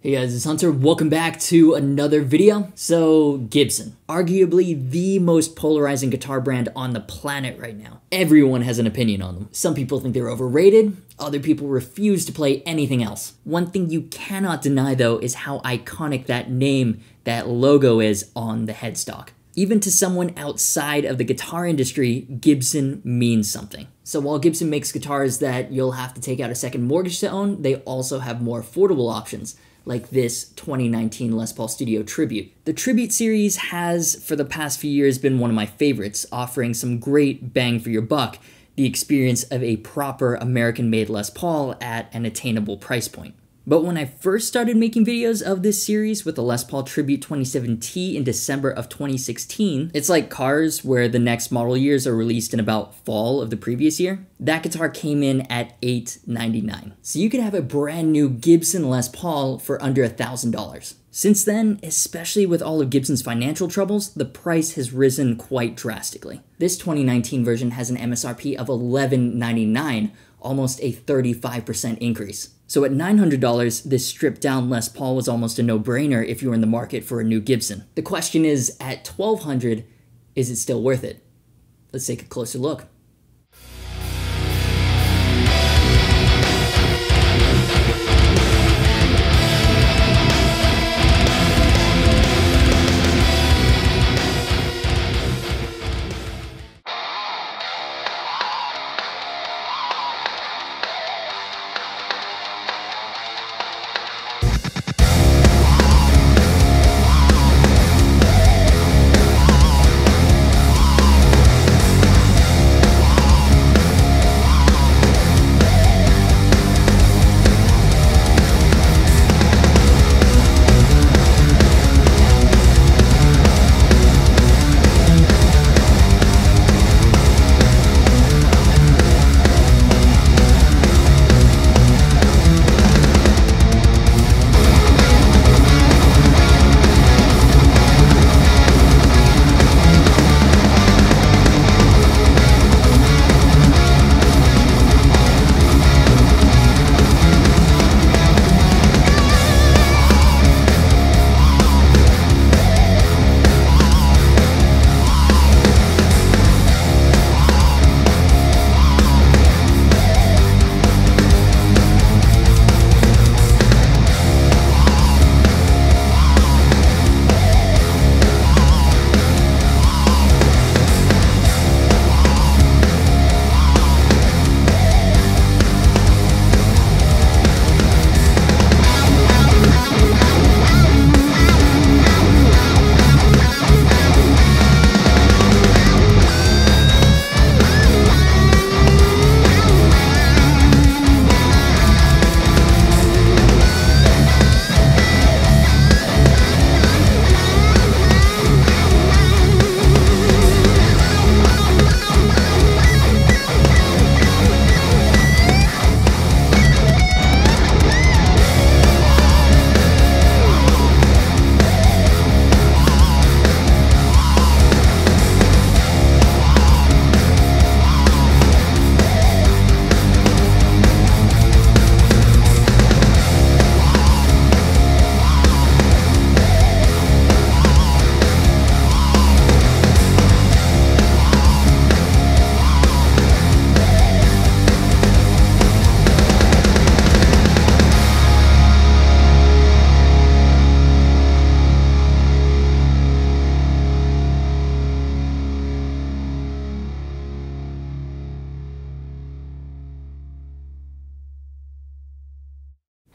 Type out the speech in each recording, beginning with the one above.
Hey guys, it's Hunter. Welcome back to another video. So, Gibson, arguably the most polarizing guitar brand on the planet right now. Everyone has an opinion on them. Some people think they're overrated, other people refuse to play anything else. One thing you cannot deny though is how iconic that name, that logo is on the headstock. Even to someone outside of the guitar industry, Gibson means something. So while Gibson makes guitars that you'll have to take out a second mortgage to own, they also have more affordable options, like this 2019 Les Paul Studio Tribute. The Tribute series has, for the past few years, been one of my favorites, offering some great bang for your buck, the experience of a proper American-made Les Paul at an attainable price point. But when I first started making videos of this series with the Les Paul Tribute 27T in December of 2016, it's like cars where the next model years are released in about fall of the previous year. That guitar came in at $899. So you could have a brand new Gibson Les Paul for under $1,000. Since then, especially with all of Gibson's financial troubles, the price has risen quite drastically. This 2019 version has an MSRP of $1,199, almost a 35% increase. So at $900, this stripped down Les Paul was almost a no-brainer if you were in the market for a new Gibson. The question is, at $1,200, is it still worth it? Let's take a closer look.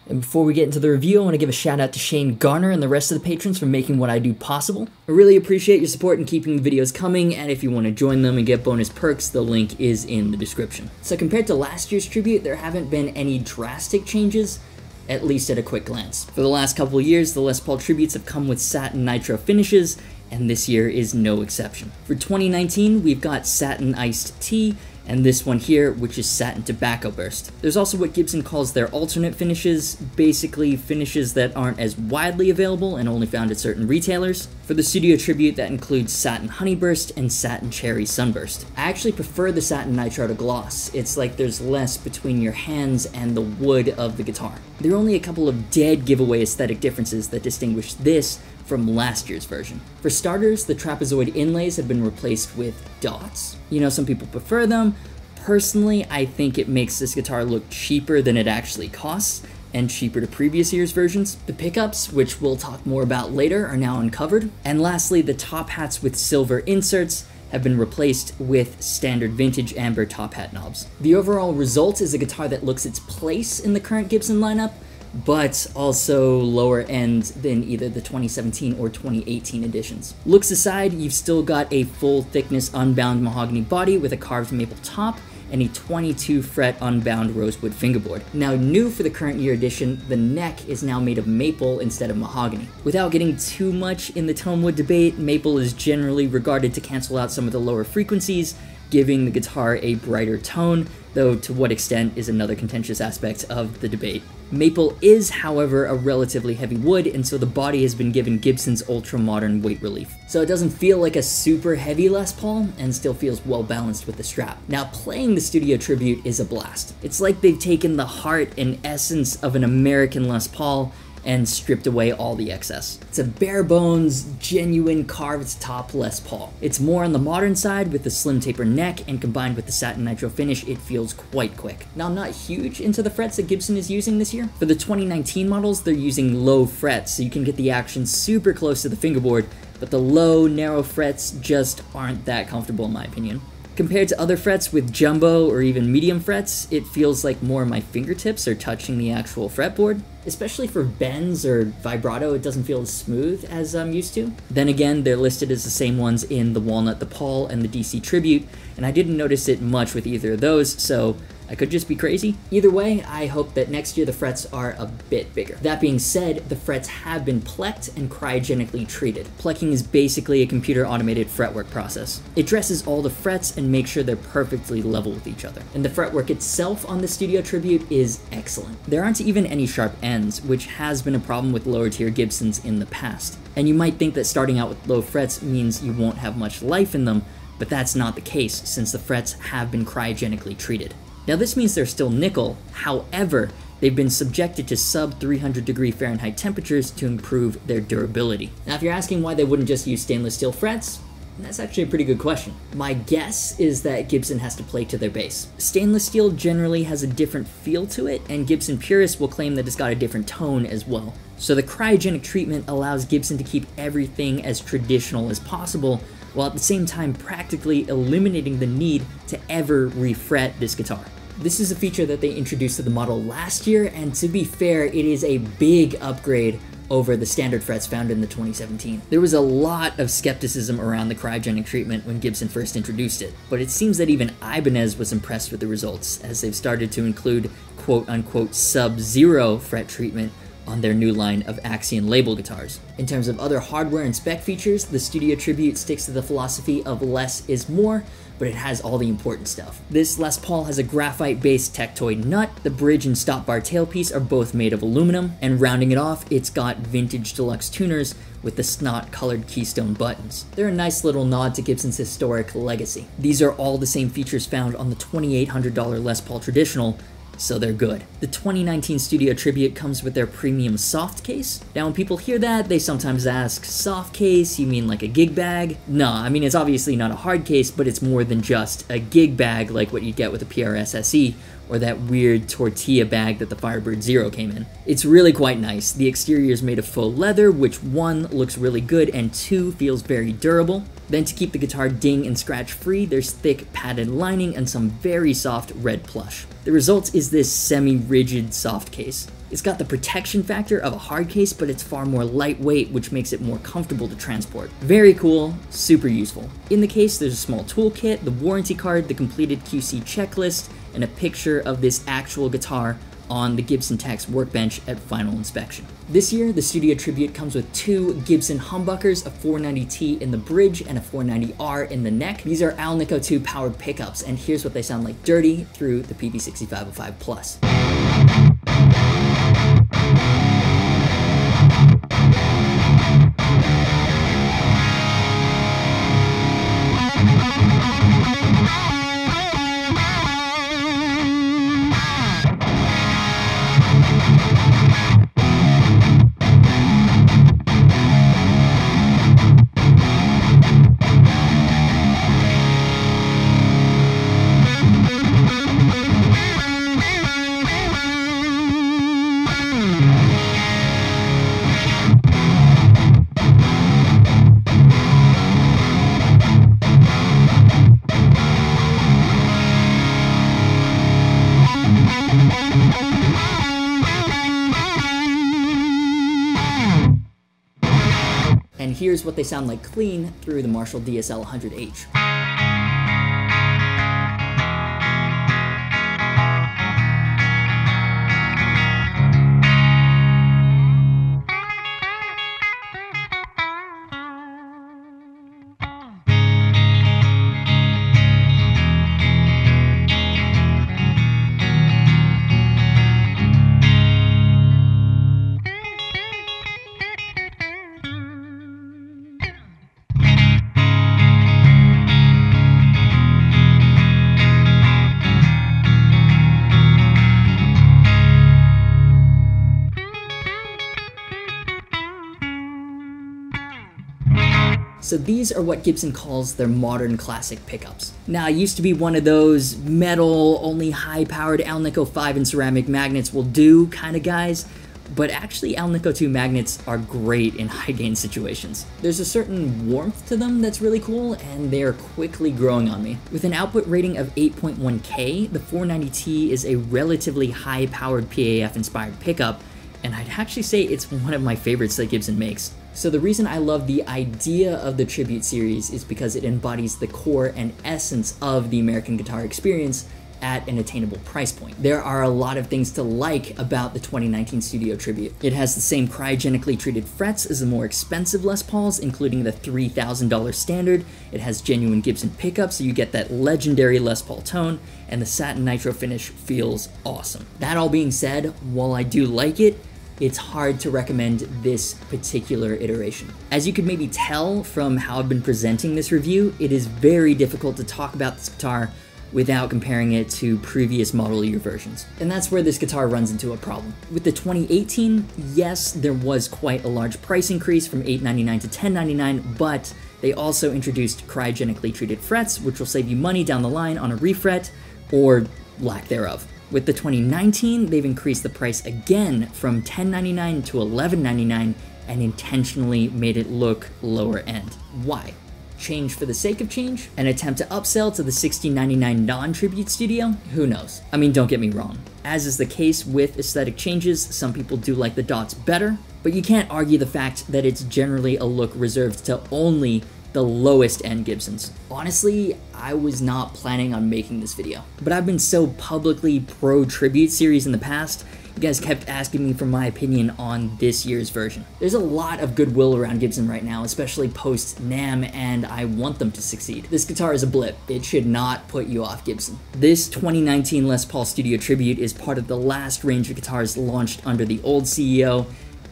And before we get into the review, I want to give a shout out to Shane Garner and the rest of the patrons for making what I do possible. I really appreciate your support in keeping the videos coming, and if you want to join them and get bonus perks, the link is in the description. So compared to last year's tribute, there haven't been any drastic changes, at least at a quick glance. For the last couple of years, the Les Paul tributes have come with satin nitro finishes, and this year is no exception. For 2019, we've got satin iced tea and this one here, which is Satin Tobacco Burst. There's also what Gibson calls their alternate finishes, basically finishes that aren't as widely available and only found at certain retailers. For the Studio Tribute, that includes Satin Honey Burst and Satin Cherry Sunburst. I actually prefer the Satin Nitro to gloss. It's like there's less between your hands and the wood of the guitar. There are only a couple of dead giveaway aesthetic differences that distinguish this from last year's version. For starters, the trapezoid inlays have been replaced with dots. You know, some people prefer them. Personally, I think it makes this guitar look cheaper than it actually costs, and cheaper to previous year's versions. The pickups, which we'll talk more about later, are now uncovered. And lastly, the top hats with silver inserts have been replaced with standard vintage amber top hat knobs. The overall result is a guitar that looks its place in the current Gibson lineup, but also lower end than either the 2017 or 2018 editions. Looks aside, you've still got a full thickness unbound mahogany body with a carved maple top and a 22 fret unbound rosewood fingerboard. Now, new for the current year edition, the neck is now made of maple instead of mahogany. Without getting too much in the tone wood debate, maple is generally regarded to cancel out some of the lower frequencies, giving the guitar a brighter tone, though to what extent is another contentious aspect of the debate. Maple is, however, a relatively heavy wood, and so the body has been given Gibson's ultra-modern weight relief. So it doesn't feel like a super heavy Les Paul, and still feels well balanced with the strap. Now, playing the Studio Tribute is a blast. It's like they've taken the heart and essence of an American Les Paul and stripped away all the excess. It's a bare bones, genuine carved top Les Paul. It's more on the modern side with the slim taper neck, and combined with the satin nitro finish, it feels quite quick. Now, I'm not huge into the frets that Gibson is using this year. For the 2019 models, they're using low frets, so you can get the action super close to the fingerboard, but the low, narrow frets just aren't that comfortable in my opinion. Compared to other frets with jumbo or even medium frets, it feels like more of my fingertips are touching the actual fretboard. Especially for bends or vibrato, it doesn't feel as smooth as I'm used to. Then again, they're listed as the same ones in the Walnut, the Paul, and the DC Tribute, and I didn't notice it much with either of those, so I could just be crazy. Either way, I hope that next year the frets are a bit bigger. That being said, the frets have been plecked and cryogenically treated. Plecking is basically a computer-automated fretwork process. It dresses all the frets and makes sure they're perfectly level with each other. And the fretwork itself on the Studio Tribute is excellent. There aren't even any sharp ends, which has been a problem with lower tier Gibsons in the past. And you might think that starting out with low frets means you won't have much life in them, but that's not the case since the frets have been cryogenically treated. Now this means they're still nickel, however, they've been subjected to sub 300 degree Fahrenheit temperatures to improve their durability. Now if you're asking why they wouldn't just use stainless steel frets, that's actually a pretty good question. My guess is that Gibson has to play to their base. Stainless steel generally has a different feel to it, and Gibson purists will claim that it's got a different tone as well. So the cryogenic treatment allows Gibson to keep everything as traditional as possible, while at the same time practically eliminating the need to ever refret this guitar. This is a feature that they introduced to the model last year, and to be fair, it is a big upgrade over the standard frets found in the 2017. There was a lot of skepticism around the cryogenic treatment when Gibson first introduced it, but it seems that even Ibanez was impressed with the results, as they've started to include quote-unquote sub-zero fret treatment on their new line of Axion label guitars. In terms of other hardware and spec features, the Studio Tribute sticks to the philosophy of less is more, but it has all the important stuff. This Les Paul has a graphite-based Tectoid nut, the bridge and stop bar tailpiece are both made of aluminum, and rounding it off, it's got vintage deluxe tuners with the snot-colored keystone buttons. They're a nice little nod to Gibson's historic legacy. These are all the same features found on the $2,800 Les Paul Traditional, so they're good. The 2019 Studio Tribute comes with their premium soft case. Now when people hear that, they sometimes ask, soft case, you mean like a gig bag? No, I mean it's obviously not a hard case, but it's more than just a gig bag like what you get with a PRS SE, or that weird tortilla bag that the Firebird Zero came in. It's really quite nice. The exterior is made of faux leather, which 1, looks really good, and 2, feels very durable. Then to keep the guitar ding and scratch free, there's thick padded lining and some very soft red plush. The result is this semi-rigid soft case. It's got the protection factor of a hard case, but it's far more lightweight, which makes it more comfortable to transport. Very cool, super useful. In the case, there's a small toolkit, the warranty card, the completed QC checklist, and a picture of this actual guitar on the Gibson Tech's workbench at final inspection. This year, the Studio Tribute comes with 2 Gibson humbuckers, a 490T in the bridge and a 490R in the neck. These are Alnico 2 powered pickups, and here's what they sound like dirty through the Peavey 6505 Plus. And here's what they sound like clean through the Marshall DSL 100H. So these are what Gibson calls their modern classic pickups. Now, I used to be one of those metal, only high-powered Alnico 5 and ceramic magnets will do kind of guys, but actually Alnico 2 magnets are great in high-gain situations. There's a certain warmth to them that's really cool, and they're quickly growing on me. With an output rating of 8.1K, the 490T is a relatively high-powered PAF-inspired pickup, and I'd actually say it's one of my favorites that Gibson makes. So the reason I love the idea of the Tribute series is because it embodies the core and essence of the American guitar experience at an attainable price point. There are a lot of things to like about the 2019 Studio Tribute. It has the same cryogenically treated frets as the more expensive Les Pauls, including the $3,000 standard. It has genuine Gibson pickups, so you get that legendary Les Paul tone, and the satin nitro finish feels awesome. That all being said, while I do like it, it's hard to recommend this particular iteration. As you could maybe tell from how I've been presenting this review, it is very difficult to talk about this guitar without comparing it to previous model year versions. And that's where this guitar runs into a problem. With the 2018, yes, there was quite a large price increase from $899 to $1099, but they also introduced cryogenically treated frets, which will save you money down the line on a refret, or lack thereof. With the 2019, they've increased the price again from $1099 to $1199 and intentionally made it look lower end. Why? Change for the sake of change? An attempt to upsell to the $1699 non-Tribute Studio? Who knows? I mean, don't get me wrong. As is the case with aesthetic changes, some people do like the dots better, but you can't argue the fact that it's generally a look reserved to only the lowest end Gibsons. Honestly, I was not planning on making this video, but I've been so publicly pro Tribute series in the past, you guys kept asking me for my opinion on this year's version. There's a lot of goodwill around Gibson right now, especially post NAMM, and I want them to succeed. This guitar is a blip. It should not put you off Gibson. This 2019 Les Paul Studio Tribute is part of the last range of guitars launched under the old CEO,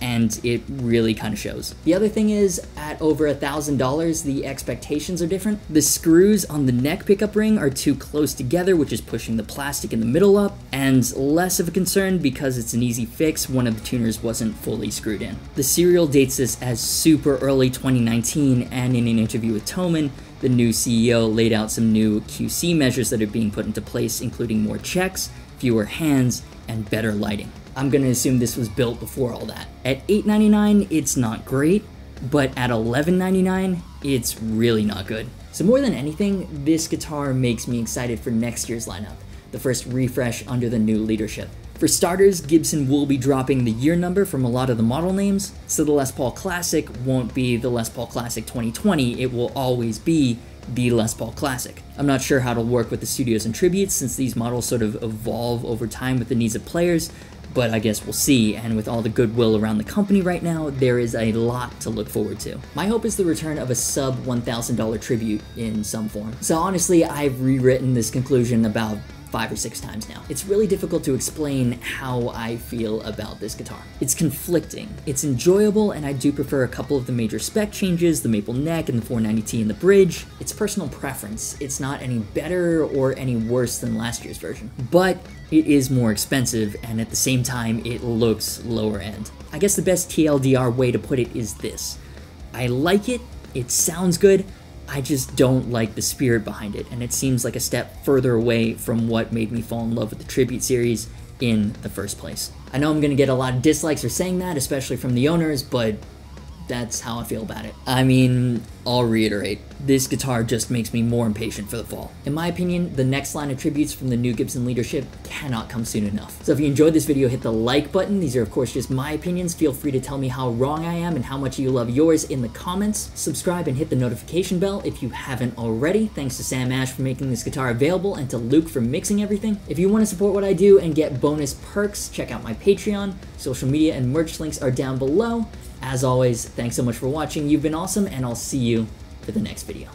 and it really kind of shows. The other thing is, at over $1,000, the expectations are different. The screws on the neck pickup ring are too close together, which is pushing the plastic in the middle up, and less of a concern because it's an easy fix. One of the tuners wasn't fully screwed in. The serial dates this as super early 2019, and in an interview with Thomann, the new CEO laid out some new QC measures that are being put into place, including more checks, fewer hands, and better lighting. I'm gonna assume this was built before all that. At $899, it's not great, but at $1199, it's really not good. So more than anything, this guitar makes me excited for next year's lineup, the first refresh under the new leadership. For starters, Gibson will be dropping the year number from a lot of the model names, so the Les Paul Classic won't be the Les Paul Classic 2020, it will always be the Les Paul Classic. I'm not sure how it'll work with the studios and tributes since these models sort of evolve over time with the needs of players, but I guess we'll see, and with all the goodwill around the company right now, there is a lot to look forward to. My hope is the return of a sub $1,000 tribute in some form. So honestly, I've rewritten this conclusion about 5 or 6 times now. It's really difficult to explain how I feel about this guitar. It's conflicting. It's enjoyable, and I do prefer a couple of the major spec changes, the maple neck and the 490T in the bridge. It's personal preference. It's not any better or any worse than last year's version. But it is more expensive, and at the same time, it looks lower end. I guess the best TLDR way to put it is this. I like it, it sounds good, I just don't like the spirit behind it, and it seems like a step further away from what made me fall in love with the Tribute series in the first place. I know I'm gonna get a lot of dislikes for saying that, especially from the owners, but that's how I feel about it. I mean, I'll reiterate, this guitar just makes me more impatient for the fall. In my opinion, the next line of tributes from the new Gibson leadership cannot come soon enough. So if you enjoyed this video, hit the like button. These are of course just my opinions. Feel free to tell me how wrong I am and how much you love yours in the comments. Subscribe and hit the notification bell if you haven't already. Thanks to Sam Ash for making this guitar available and to Luke for mixing everything. If you want to support what I do and get bonus perks, check out my Patreon. Social media and merch links are down below. As always, thanks so much for watching. You've been awesome, and I'll see you for the next video.